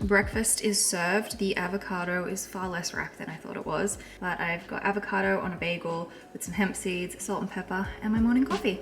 Breakfast is served. The avocado is far less wrapped than I thought it was, but I've got avocado on a bagel with some hemp seeds, salt and pepper, and my morning coffee.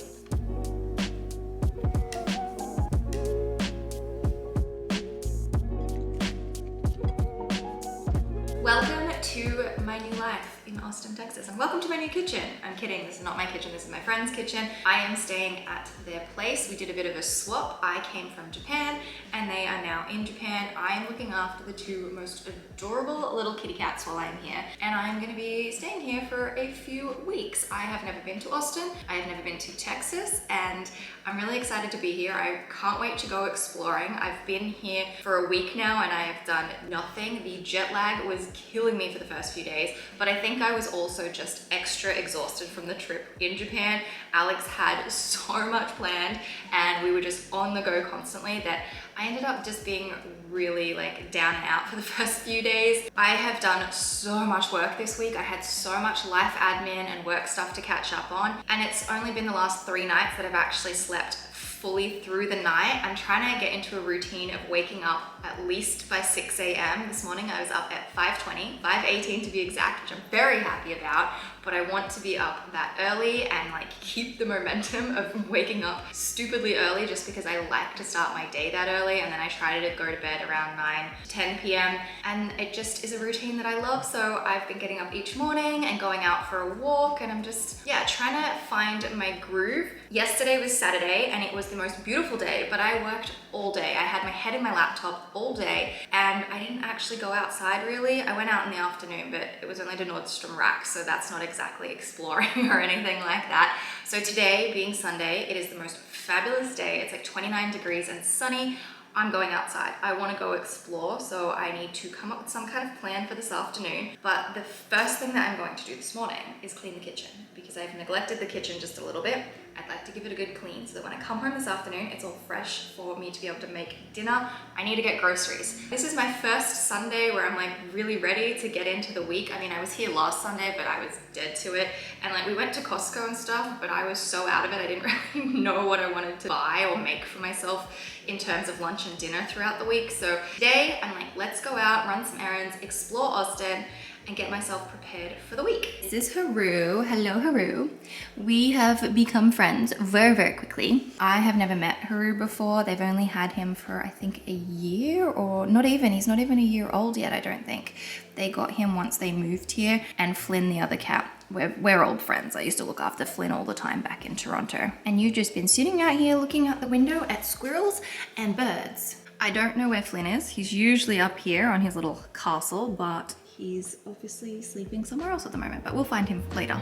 Welcome to my new life in Austin, Texas, and welcome to my new kitchen. I'm kidding, this is not my kitchen, this is my friend's kitchen. I am staying at their place. We did a bit of a swap. I came from Japan and they are now in Japan. I am looking after the two most adorable little kitty cats while I'm here, and I'm gonna be staying here for a few weeks. I have never been to Austin, I have never been to Texas, and I'm really excited to be here. I can't wait to go exploring. I've been here for a week now and I have done nothing. The jet lag was killing me for the first few days, but I think I was also just extra exhausted from the trip in Japan. Alex had so much planned and we were just on the go constantly that I ended up just being really like down and out for the first few days. I have done so much work this week. I had so much life admin and work stuff to catch up on, and it's only been the last 3 nights that I've actually slept fully through the night. I'm trying to get into a routine of waking up at least by 6 a.m. This morning I was up at 5:20, 5:18 to be exact, which I'm very happy about, but I want to be up that early and like keep the momentum of waking up stupidly early just because I like to start my day that early, and then I try to go to bed around 9, 10 p.m. and it just is a routine that I love. So I've been getting up each morning and going out for a walk, and I'm just, yeah, trying to find my groove. Yesterday was Saturday and it was the most beautiful day, but I worked all day. I had my head in my laptop all day and I didn't actually go outside really. I went out in the afternoon, but it was only to Nordstrom Rack, so that's not exactly exploring or anything like that. So today, being Sunday, it is the most fabulous day. It's like 29 degrees and sunny. I'm going outside. I want to go explore, so I need to come up with some kind of plan for this afternoon. But the first thing that I'm going to do this morning is clean the kitchen because I've neglected the kitchen just a little bit. I'd like to give it a good clean so that when I come home this afternoon, it's all fresh for me to be able to make dinner. I need to get groceries. This is my first Sunday where I'm like really ready to get into the week. I mean, I was here last Sunday, but I was dead to it. And like we went to Costco and stuff, but I was so out of it. I didn't really know what I wanted to buy or make for myself in terms of lunch and dinner throughout the week. So today I'm like, let's go out, run some errands, explore Austin, and get myself prepared for the week. This is Haru. Hello, Haru. We have become friends very, very quickly. I have never met Haru before. They've only had him for, I think, a year, or not even. He's not even a year old yet, I don't think. They got him once they moved here, and Flynn, the other cat. We're old friends. I used to look after Flynn all the time back in Toronto. And you've just been sitting out here looking out the window at squirrels and birds. I don't know where Flynn is. He's usually up here on his little castle, but he's obviously sleeping somewhere else at the moment, but we'll find him later.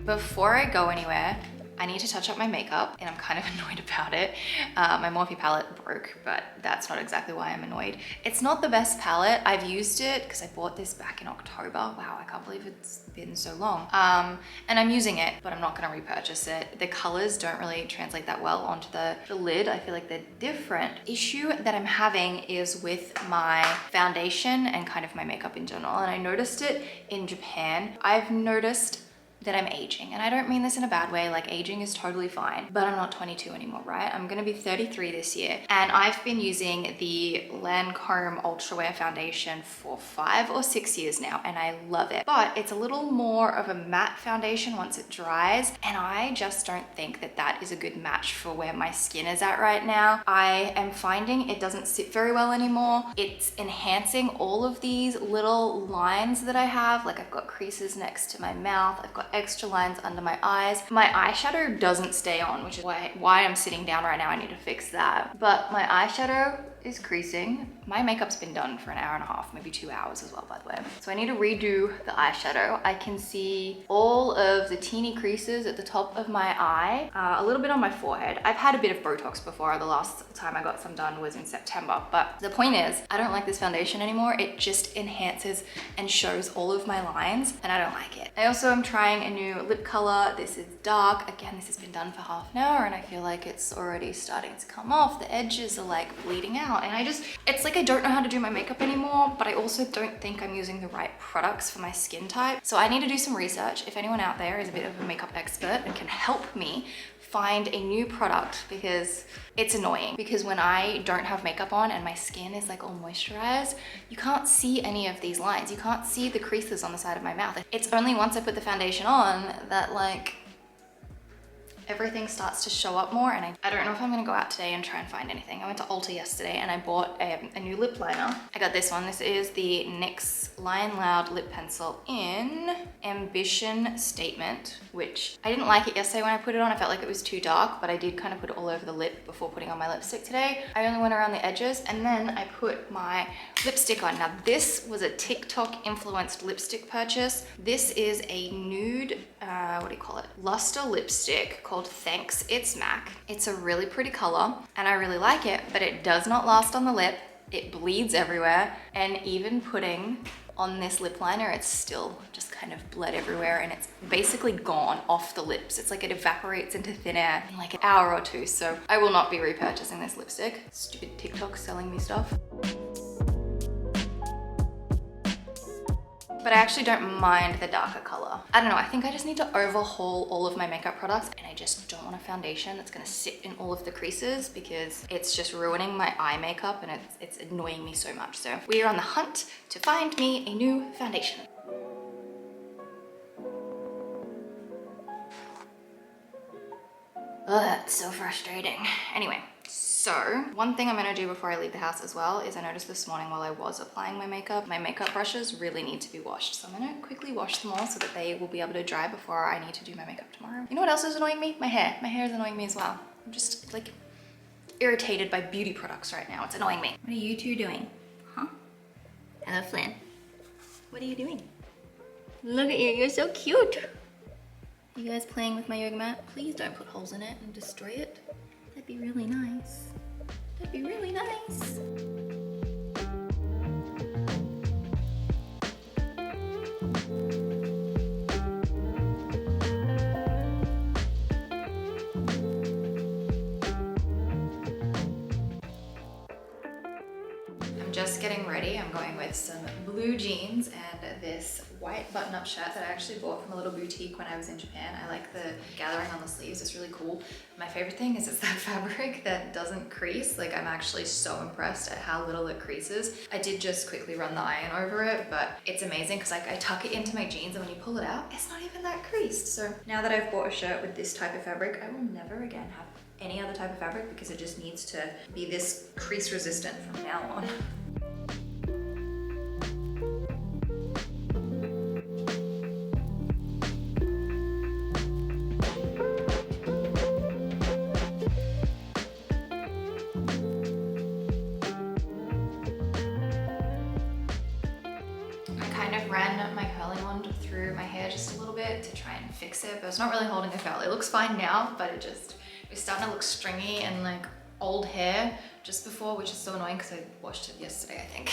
Before I go anywhere, I need to touch up my makeup, and I'm kind of annoyed about it. My Morphe palette broke, but that's not exactly why I'm annoyed. It's not the best palette. I've used it because I bought this back in October. Wow, I can't believe it's been so long. And I'm using it, but I'm not gonna repurchase it. The colors don't really translate that well onto the lid. I feel like they're different. Issue that I'm having is with my foundation and kind of my makeup in general, and I noticed it in Japan. I've noticed that I'm aging. And I don't mean this in a bad way, like aging is totally fine, but I'm not 22 anymore, right? I'm gonna be 33 this year. And I've been using the Lancome Ultra Wear foundation for 5 or 6 years now, and I love it. But it's a little more of a matte foundation once it dries, and I just don't think that that is a good match for where my skin is at right now. I am finding it doesn't sit very well anymore. It's enhancing all of these little lines that I have. Like I've got creases next to my mouth, I've got extra lines under my eyes. My eyeshadow doesn't stay on, which is why I'm sitting down right now. I need to fix that. But my eyeshadow is creasing. My makeup's been done for an hour and a half, maybe 2 hours as well, by the way. So I need to redo the eyeshadow. I can see all of the teeny creases at the top of my eye, a little bit on my forehead. I've had a bit of Botox before. The last time I got some done was in September. But the point is, I don't like this foundation anymore. It just enhances and shows all of my lines, and I don't like it. I also am trying a new lip color. This is dark. Again, this has been done for half an hour, and I feel like it's already starting to come off. The edges are like bleeding out, and it's like I don't know how to do my makeup anymore, but I also don't think I'm using the right products for my skin type. So I need to do some research. If anyone out there is a bit of a makeup expert and can help me find a new product, because it's annoying. Because when I don't have makeup on and my skin is like all moisturized, you can't see any of these lines. You can't see the creases on the side of my mouth. It's only once I put the foundation on that like everything starts to show up more, and I don't know if I'm gonna go out today and try and find anything. I went to Ulta yesterday and I bought a new lip liner. I got this one. This is the NYX Lion Loud lip pencil in Ambition Statement, which I didn't like it yesterday when I put it on. I felt like it was too dark, but I did kind of put it all over the lip before putting on my lipstick today. I only went around the edges, and then I put my lipstick on. Now this was a TikTok influenced lipstick purchase. This is a nude, what do you call it? Luster lipstick called Thanks It's MAC. It's a really pretty color and I really like it, but it does not last on the lip. It bleeds everywhere, and even putting on this lip liner, it's still just kind of bled everywhere, and it's basically gone off the lips. It's like it evaporates into thin air in like an hour or two. So I will not be repurchasing this lipstick. Stupid TikTok selling me stuff. But I actually don't mind the darker color. I don't know, I think I just need to overhaul all of my makeup products, and I just don't want a foundation that's gonna sit in all of the creases, because it's just ruining my eye makeup and it's annoying me so much. So we are on the hunt to find me a new foundation. Oh, that's so frustrating. Anyway. So one thing I'm gonna do before I leave the house as well is I noticed this morning while I was applying my makeup brushes really need to be washed. So I'm gonna quickly wash them all so that they will be able to dry before I need to do my makeup tomorrow. You know what else is annoying me? My hair. My hair is annoying me as well. I'm just like irritated by beauty products right now. It's annoying me. What are you two doing? Huh? Hello, Flynn. What are you doing? Look at you, you're so cute. You guys playing with my yoga mat? Please don't put holes in it and destroy it. That'd be really nice. That'd be really nice. I'm just getting ready. I'm going with some blue jeans and this white button-up shirt that I actually bought from a little boutique when I was in Japan. I like the gathering on the sleeves. It's really cool. My favorite thing is it's that fabric that doesn't crease. Like, I'm actually so impressed at how little it creases. I did just quickly run the iron over it, but it's amazing because like I tuck it into my jeans, and when you pull it out, it's not even that creased. So now that I've bought a shirt with this type of fabric, I will never again have any other type of fabric, because it just needs to be this crease resistant from now on. Ran my curling wand through my hair just a little bit to try and fix it, but it's not really holding a curl. It looks fine now, but it was starting to look stringy and like old hair just before, which is so annoying because I washed it yesterday, I think.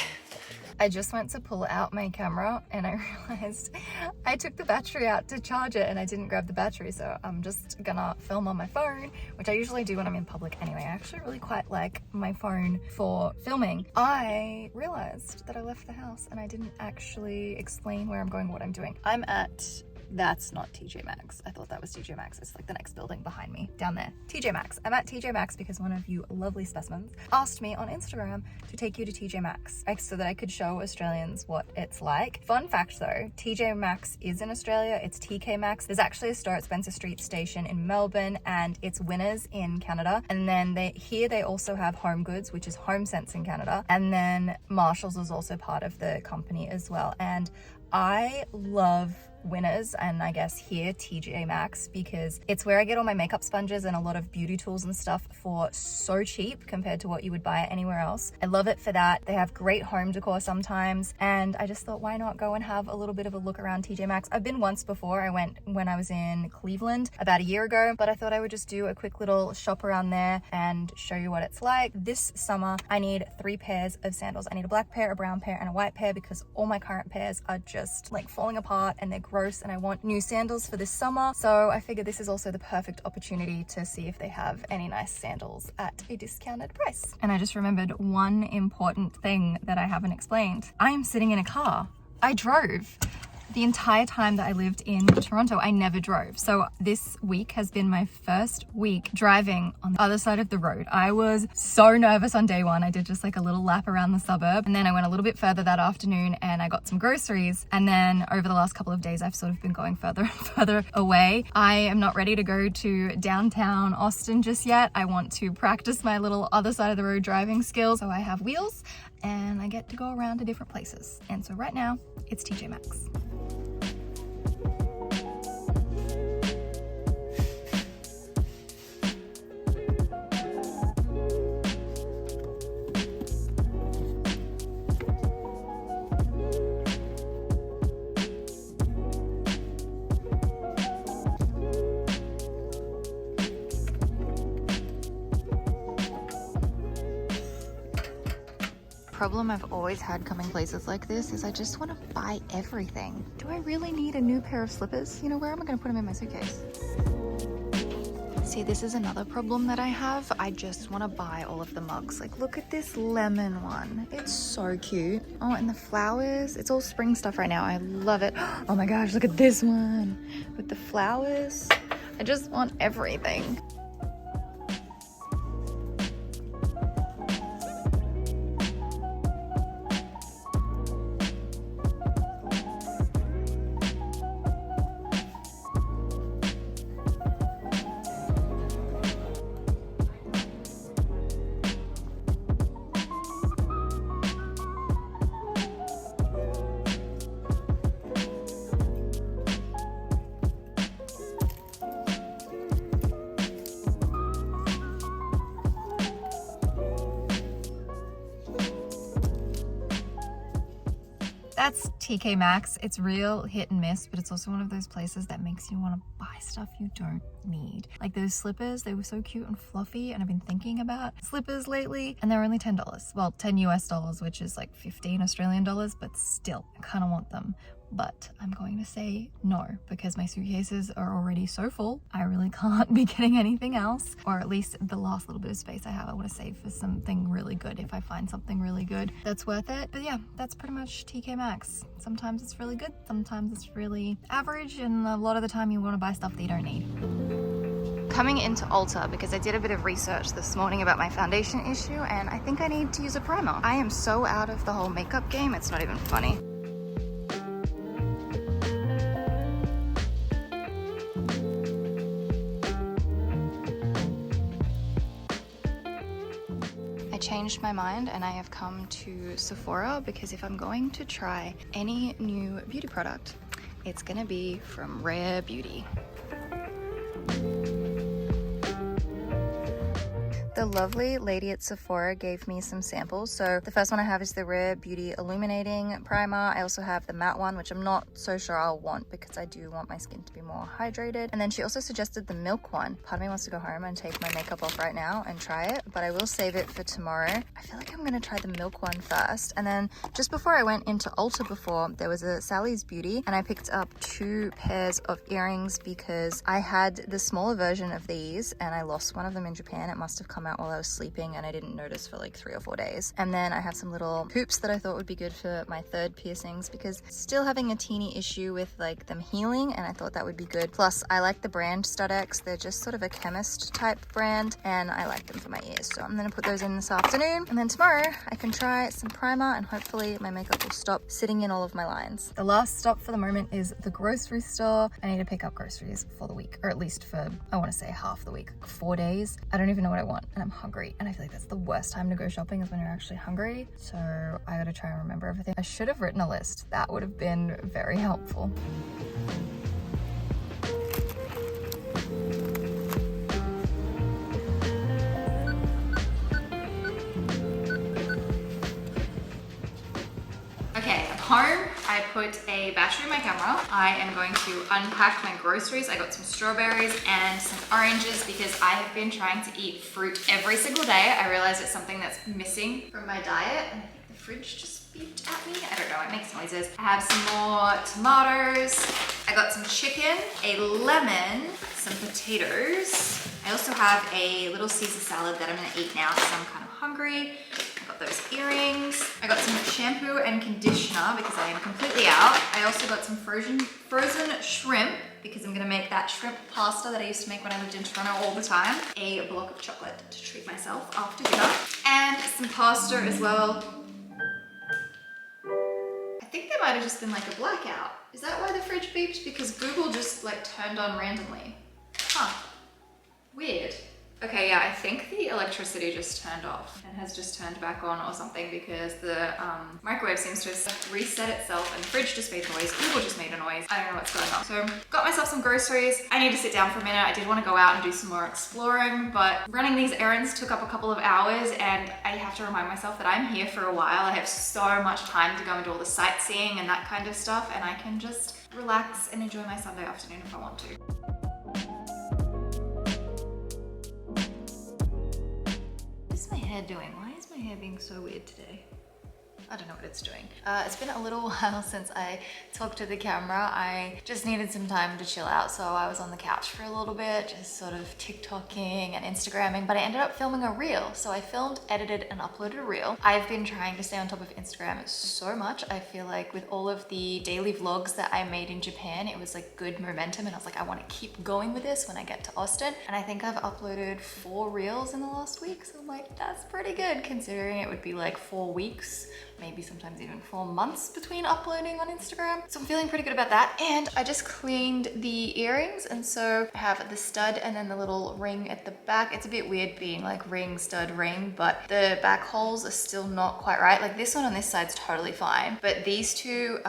I just went to pull out my camera and I realized I took the battery out to charge it and I didn't grab the battery, so I'm just gonna film on my phone, which I usually do when I'm in public anyway. I actually really quite like my phone for filming. I realized that I left the house and I didn't actually explain where I'm going, what I'm doing. I'm at That's not TJ Maxx. I thought that was TJ Maxx. It's like the next building behind me, down there. TJ Maxx. I'm at TJ Maxx because one of you lovely specimens asked me on Instagram to take you to TJ Maxx so that I could show Australians what it's like. Fun fact though, TJ Maxx is in Australia. It's TK Maxx. There's actually a store at Spencer Street Station in Melbourne, and it's Winners in Canada. And then they also have Home Goods, which is HomeSense in Canada. And then Marshalls is also part of the company as well. And I love Winners, and I guess here TJ Maxx, because it's where I get all my makeup sponges and a lot of beauty tools and stuff for so cheap compared to what you would buy anywhere else. I love it for that. They have great home decor sometimes, and I just thought, why not go and have a little bit of a look around TJ Maxx. I've been once before. I went when I was in Cleveland about a year ago, but I thought I would just do a quick little shop around there and show you what it's like. This summer I need 3 pairs of sandals. I need a black pair, a brown pair, and a white pair because all my current pairs are just like falling apart and they're gross, and I want new sandals for this summer. So I figured this is also the perfect opportunity to see if they have any nice sandals at a discounted price. And I just remembered one important thing that I haven't explained. I am sitting in a car. I drove. The entire time that I lived in Toronto, I never drove. So this week has been my first week driving on the other side of the road. I was so nervous on day one. I did just like a little lap around the suburb, and then I went a little bit further that afternoon and I got some groceries. And then over the last couple of days, I've sort of been going further and further away. I am not ready to go to downtown Austin just yet. I want to practice my little other side of the road driving skills. So I have wheels and I get to go around to different places. And so right now it's TJ Maxx. Problem I've always had coming places like this is I just want to buy everything. Do I really need a new pair of slippers? You know, where am I going to put them in my suitcase? See, this is another problem that I have. I just want to buy all of the mugs. Like, look at this lemon one. It's so cute. Oh, and the flowers. It's all spring stuff right now. I love it. Oh my gosh, look at this one with the flowers. I just want everything. That's TK Maxx. It's real hit and miss, but it's also one of those places that makes you want to buy stuff you don't need. Like those slippers, they were so cute and fluffy, and I've been thinking about slippers lately, and they're only $10. Well, 10 US dollars, which is like 15 Australian dollars, but still, I kind of want them. But I'm going to say no because my suitcases are already so full. I really can't be getting anything else, or at least the last little bit of space I have, I want to save for something really good if I find something really good that's worth it. But yeah, that's pretty much TK Maxx. Sometimes it's really good, sometimes it's really average, and a lot of the time you want to buy stuff that you don't need. Coming into Ulta because I did a bit of research this morning about my foundation issue, and I think I need to use a primer. I am so out of the whole makeup game, it's not even funny. Changed my mind and I have come to Sephora because if I'm going to try any new beauty product, it's gonna be from Rare Beauty. The lovely lady at Sephora gave me some samples. So the first one I have is the Rare Beauty Illuminating Primer. I also have the matte one, which I'm not so sure I'll want because I do want my skin to be more hydrated. And then she also suggested the milk one. Part of me wants to go home and take my makeup off right now and try it, but I will save it for tomorrow. I feel like I'm gonna try the milk one first. And then just before I went into Ulta before, there was a Sally's Beauty and I picked up 2 pairs of earrings because I had the smaller version of these and I lost one of them in Japan. It must have come come out while I was sleeping and I didn't notice for like 3 or 4 days. And then I have some little hoops that I thought would be good for my third piercings because still having a teeny issue with like them healing, and I thought that would be good. Plus I like the brand Studex. They're just sort of a chemist type brand and I like them for my ears. So I'm gonna put those in this afternoon, and then tomorrow I can try some primer and hopefully my makeup will stop sitting in all of my lines. The last stop for the moment is the grocery store. I need to pick up groceries for the week, or at least for, I want to say half the week, 4 days. I don't even know what I want and I'm hungry, and I feel like that's the worst time to go shopping is when you're actually hungry. So I gotta try and remember everything. I should have written a list. That would have been very helpful. Okay, I'm home. I put a battery in my camera. I am going to unpack my groceries. I got some strawberries and some oranges because I have been trying to eat fruit every single day. I realized it's something that's missing from my diet, and I think the fridge just beeped at me. I don't know, it makes noises. I have some more tomatoes. I got some chicken, a lemon, some potatoes. I also have a little Caesar salad that I'm gonna eat now because I'm kind of hungry. I got those earrings. I got some shampoo and conditioner because I am completely out. I also got some frozen shrimp because I'm gonna make that shrimp pasta that I used to make when I lived in Toronto all the time. A block of chocolate to treat myself after dinner. And some pasta as well. I think there might have just been like a blackout. Is that why the fridge beeped? Because Google just like turned on randomly. Huh, weird. Okay, yeah, I think the electricity just turned off and has just turned back on or something because the microwave seems to have reset itself and the fridge just made noise. Google just made a noise. I don't know what's going on. So got myself some groceries. I need to sit down for a minute. I did want to go out and do some more exploring, but running these errands took up a couple of hours and I have to remind myself that I'm here for a while. I have so much time to go and do all the sightseeing and that kind of stuff, and I can just relax and enjoy my Sunday afternoon if I want to. What's my hair doing? Why is my hair being so weird today? I don't know what it's doing. It's been a little while since I talked to the camera. I just needed some time to chill out, so I was on the couch for a little bit, just sort of TikToking and Instagramming, but I ended up filming a reel. So I filmed, edited, and uploaded a reel. I've been trying to stay on top of Instagram so much. I feel like with all of the daily vlogs that I made in Japan, it was like good momentum, and I was like, I want to keep going with this when I get to Austin. And I think I've uploaded 4 reels in the last week, so I'm like, that's pretty good considering it would be like 4 weeks, maybe sometimes even 4 months between uploading on Instagram. So I'm feeling pretty good about that. And I just cleaned the earrings, and so I have the stud and then the little ring at the back. It's a bit weird being like ring, stud, ring, but the back holes are still not quite right. Like this one on this side's totally fine, but these two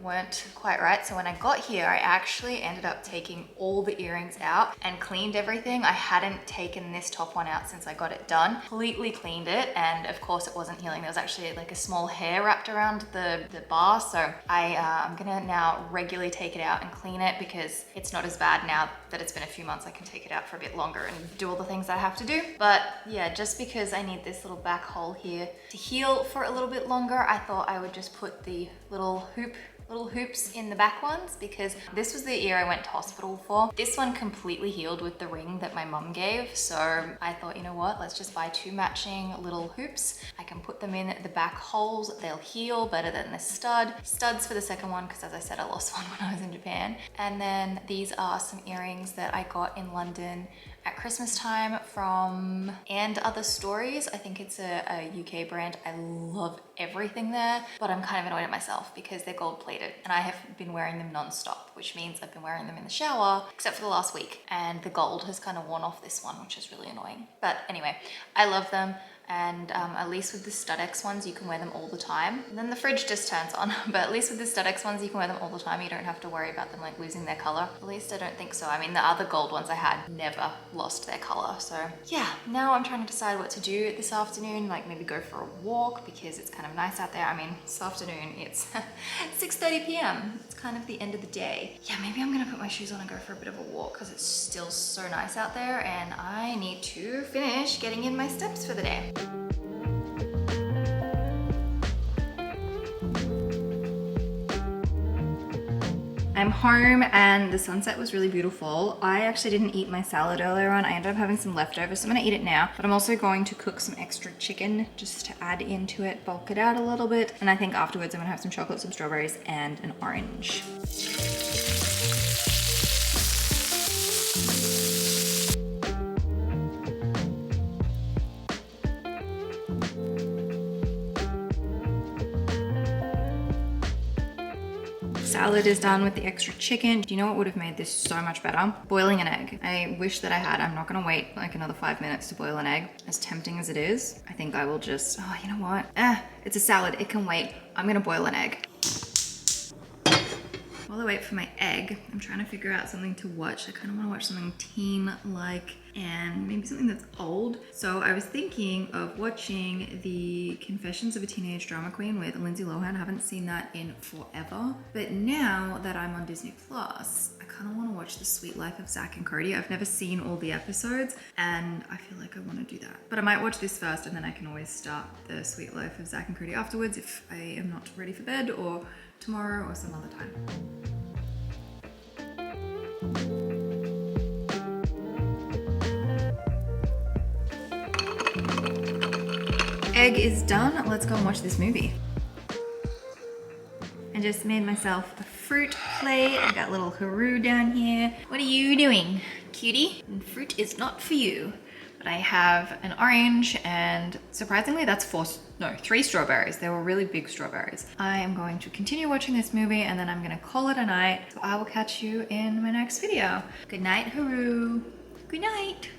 weren't quite right. So when I got here, I actually ended up taking all the earrings out and cleaned everything. I hadn't taken this top one out since I got it done. Completely cleaned it, and of course it wasn't healing. There was actually like a small hair wrapped around the bar, so I'm gonna now regularly take it out and clean it because it's not as bad now that it's been a few months. I can take it out for a bit longer and do all the things I have to do. But yeah, just because I need this little back hole here to heal for a little bit longer, I thought I would just put the little hoops in the back ones, because this was the ear I went to hospital for. This one completely healed with the ring that my mum gave, so I thought, you know what, let's just buy 2 matching little hoops. I can put them in the back holes. They'll heal better than the studs for the second one, because as I said, I lost one when I was in Japan. And then these are some earrings that I got in London at Christmas time from And Other Stories. I think it's a UK brand. I love everything there, but I'm kind of annoyed at myself because they're gold plated and I have been wearing them non-stop, which means I've been wearing them in the shower except for the last week, and the gold has kind of worn off this one, which is really annoying. But anyway, I love them. And at least with the Studex ones, you can wear them all the time. And then the fridge just turns on, but at least with the Studex ones, you can wear them all the time. You don't have to worry about them like losing their color. At least I don't think so. I mean, the other gold ones I had never lost their color. So yeah, now I'm trying to decide what to do this afternoon, like maybe go for a walk because it's kind of nice out there. I mean, this afternoon, it's 6:30 p.m. It's kind of the end of the day. Yeah, maybe I'm gonna put my shoes on and go for a bit of a walk because it's still so nice out there and I need to finish getting in my steps for the day. I'm home and the sunset was really beautiful. I actually didn't eat my salad earlier on. I ended up having some leftovers, so I'm gonna eat it now. But I'm also going to cook some extra chicken just to add into it, bulk it out a little bit. And I think afterwards I'm gonna have some chocolate, some strawberries, and an orange. Salad is done with the extra chicken. Do you know what would have made this so much better? Boiling an egg. I wish that I had. I'm not gonna wait like another 5 minutes to boil an egg. As tempting as it is, I think I will just, oh, you know what? It's a salad, it can wait. I'm gonna boil an egg. While I wait for my egg, I'm trying to figure out something to watch. I kind of want to watch something teen-like and maybe something that's old. So I was thinking of watching the Confessions of a Teenage Drama Queen with Lindsay Lohan. I haven't seen that in forever. But now that I'm on Disney Plus, I kind of want to watch The Sweet Life of Zack and Cody. I've never seen all the episodes and I feel like I want to do that. But I might watch this first and then I can always start The Sweet Life of Zack and Cody afterwards if I am not ready for bed or tomorrow or some other time. Egg is done. Let's go and watch this movie. I just made myself a fruit plate. I got little Haru down here. What are you doing, cutie? And fruit is not for you. But I have an orange and surprisingly that's 3 strawberries. They were really big strawberries. I am going to continue watching this movie and then I'm gonna call it a night. So I will catch you in my next video. Good night, Haru. Good night.